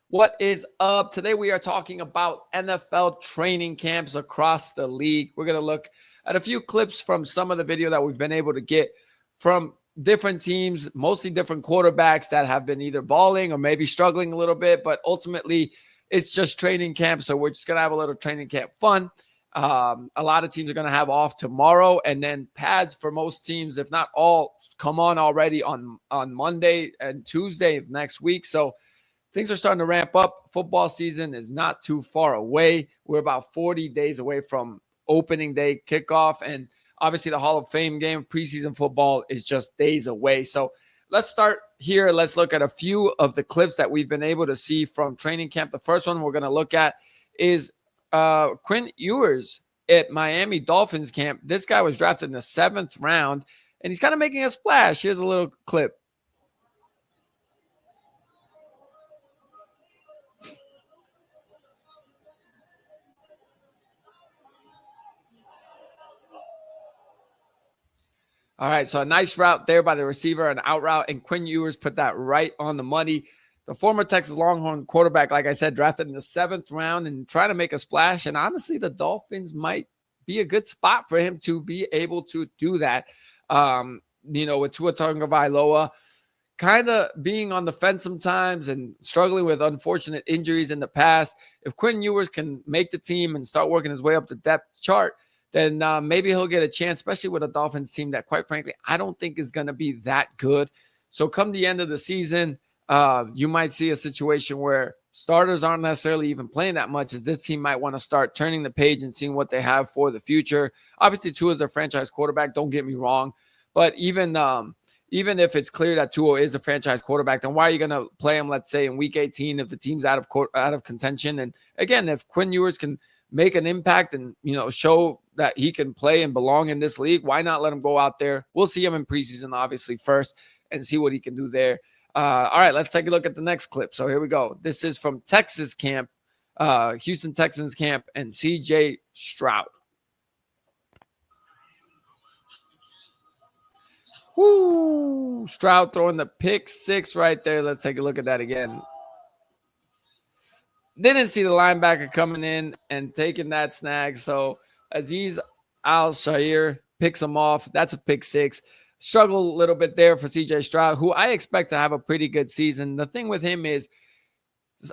What is up? Today we are talking about NFL training camps across the league. We're going to look at a few clips from some of the video that we've been able to get from different teams, mostly different quarterbacks that have been either balling or maybe struggling a little bit, but ultimately it's just training camp. So we're just going to have a little training camp fun. A lot of teams are going to have off tomorrow, and then pads for most teams, if not all, come on already on Monday and Tuesday of next week. So things are starting to ramp up. Football season is not too far away. We're about 40 days away from opening day kickoff. And obviously the Hall of Fame game, preseason football, is just days away. So let's start here. Let's look at a few of the clips that we've been able to see from training camp. The first one we're going to look at is Quinn Ewers at Miami Dolphins camp. This guy was drafted in the 7th round, and he's kind of making a splash. Here's a little clip. All right, so a nice route there by the receiver, an out route, and Quinn Ewers put that right on the money. The former Texas Longhorn quarterback, like I said, drafted in the 7th round and trying to make a splash. And honestly, the Dolphins might be a good spot for him to be able to do that. With Tua Tagovailoa kind of being on the fence sometimes and struggling with unfortunate injuries in the past. If Quinn Ewers can make the team and start working his way up the depth chart, then maybe he'll get a chance, especially with a Dolphins team that, quite frankly, I don't think is going to be that good. So come the end of the season, you might see a situation where starters aren't necessarily even playing that much, as this team might want to start turning the page and seeing what they have for the future. Obviously, Tua is their franchise quarterback, don't get me wrong. But even if it's clear that Tua is a franchise quarterback, then why are you going to play him, let's say, in Week 18 if the team's out of contention? And again, if Quinn Ewers can make an impact and, show that he can play and belong in this league, why not let him go out there? We'll see him in preseason, obviously, first and see what he can do there. All right, let's take a look at the next clip. So here we go. This is from Texas camp, Houston Texans camp, and CJ Stroud. Woo! Stroud throwing the pick 6 right there. Let's take a look at that again. Didn't see the linebacker coming in and taking that snag. So Azeez Al-Shaair picks him off. That's a pick 6. Struggle a little bit there for CJ Stroud, who I expect to have a pretty good season. The thing with him is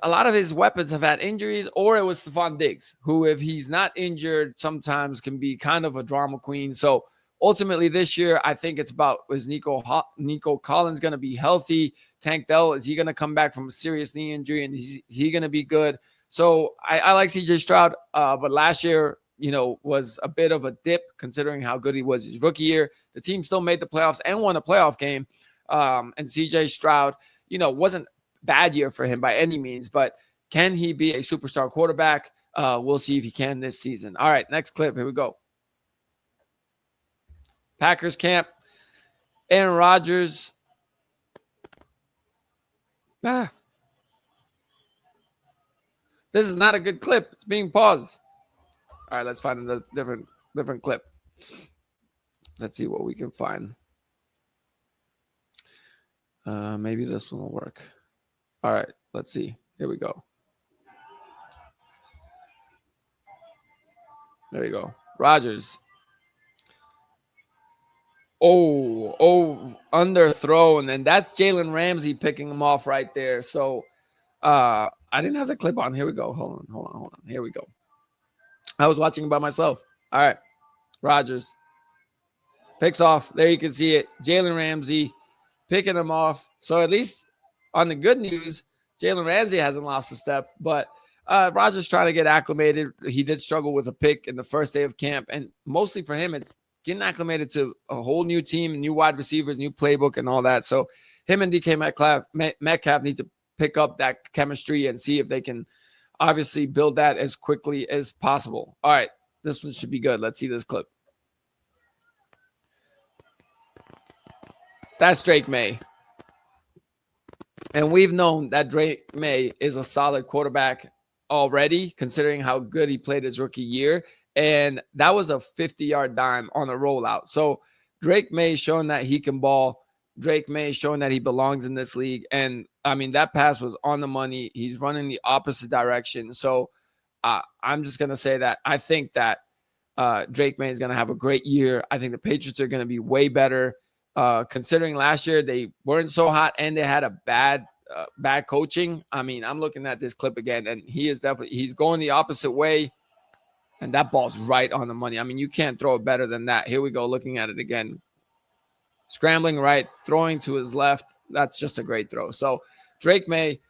a lot of his weapons have had injuries, or it was Stephon Diggs, who, if he's not injured, sometimes can be kind of a drama queen. So ultimately this year, I think it's about, is Nico Collins going to be healthy? Tank Dell, is he going to come back from a serious knee injury, and is he going to be good? So I like CJ Stroud, but last year, was a bit of a dip considering how good he was his rookie year. The team still made the playoffs and won a playoff game. And CJ Stroud, wasn't bad year for him by any means, but can he be a superstar quarterback? We'll see if he can this season. All right, next clip. Here we go. Packers camp. Aaron Rodgers. This is not a good clip. It's being paused. All right, let's find a different clip. Let's see what we can find. Maybe this one will work. All right, let's see. Here we go. There you go. Rodgers. Underthrown, and that's Jalen Ramsey picking him off right there. So I didn't have the clip on. Here we go. Hold on. Here we go. I was watching by myself. All right. Rodgers picks off. There you can see it. Jalen Ramsey picking him off. So at least on the good news, Jalen Ramsey hasn't lost a step, but Rodgers trying to get acclimated. He did struggle with a pick in the first day of camp, and mostly for him, it's getting acclimated to a whole new team, new wide receivers, new playbook, and all that. So him and DK Metcalf need to pick up that chemistry and see if they can obviously build that as quickly as possible. All right, this one should be good. Let's see this clip. That's Drake May. And we've known that Drake May is a solid quarterback already, considering how good he played his rookie year. And that was a 50-yard dime on a rollout. So Drake May showing that he can ball. Drake May showing that he belongs in this league. And I mean, that pass was on the money. He's running the opposite direction. So I'm just going to say that I think that Drake May is going to have a great year. I think the Patriots are going to be way better. Considering last year they weren't so hot and they had a bad coaching. I mean, I'm looking at this clip again, and he's going the opposite way, and that ball's right on the money. I mean, you can't throw it better than that. Here we go, looking at it again. Scrambling right, throwing to his left. That's just a great throw. So Drake May,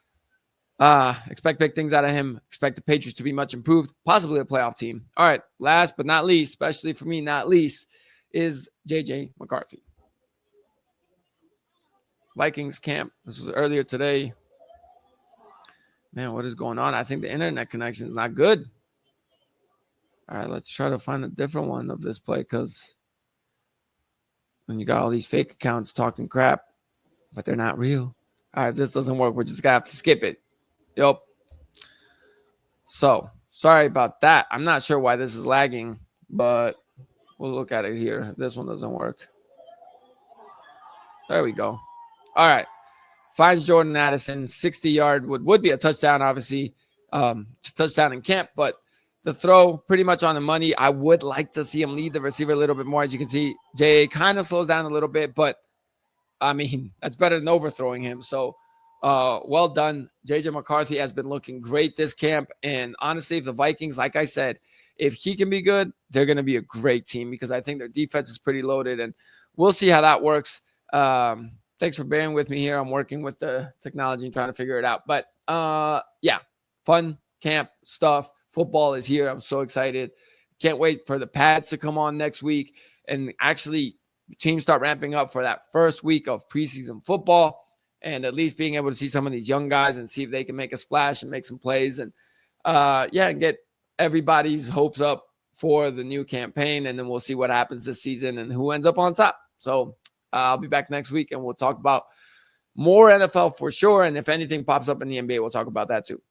expect big things out of him. Expect the Patriots to be much improved, possibly a playoff team. All right, last but not least, especially for me, not least, is JJ McCarthy. Vikings camp. This was earlier today. Man, what is going on? I think the internet connection is not good. All right, let's try to find a different one of this play, because when you got all these fake accounts talking crap, but they're not real. All right, if this doesn't work, we're just going to have to skip it. Yep. So, sorry about that. I'm not sure why this is lagging, but we'll look at it here. If this one doesn't work. There we go. All right. Finds Jordan Addison, 60-yard would be a touchdown, obviously. Touchdown in camp, but the throw pretty much on the money. I would like to see him lead the receiver a little bit more. As you can see, J.A. kind of slows down a little bit, but I mean, that's better than overthrowing him. So, well done. J.J. McCarthy has been looking great this camp. And honestly, if the Vikings, like I said, if he can be good, they're going to be a great team, because I think their defense is pretty loaded, and we'll see how that works. Thanks for bearing with me here. I'm working with the technology and trying to figure it out. But yeah, fun camp stuff. Football is here. I'm so excited. Can't wait for the pads to come on next week, and actually teams start ramping up for that first week of preseason football, and at least being able to see some of these young guys and see if they can make a splash and make some plays, and get everybody's hopes up for the new campaign. And then we'll see what happens this season and who ends up on top. So I'll be back next week, and we'll talk about more NFL for sure. And if anything pops up in the NBA, we'll talk about that too.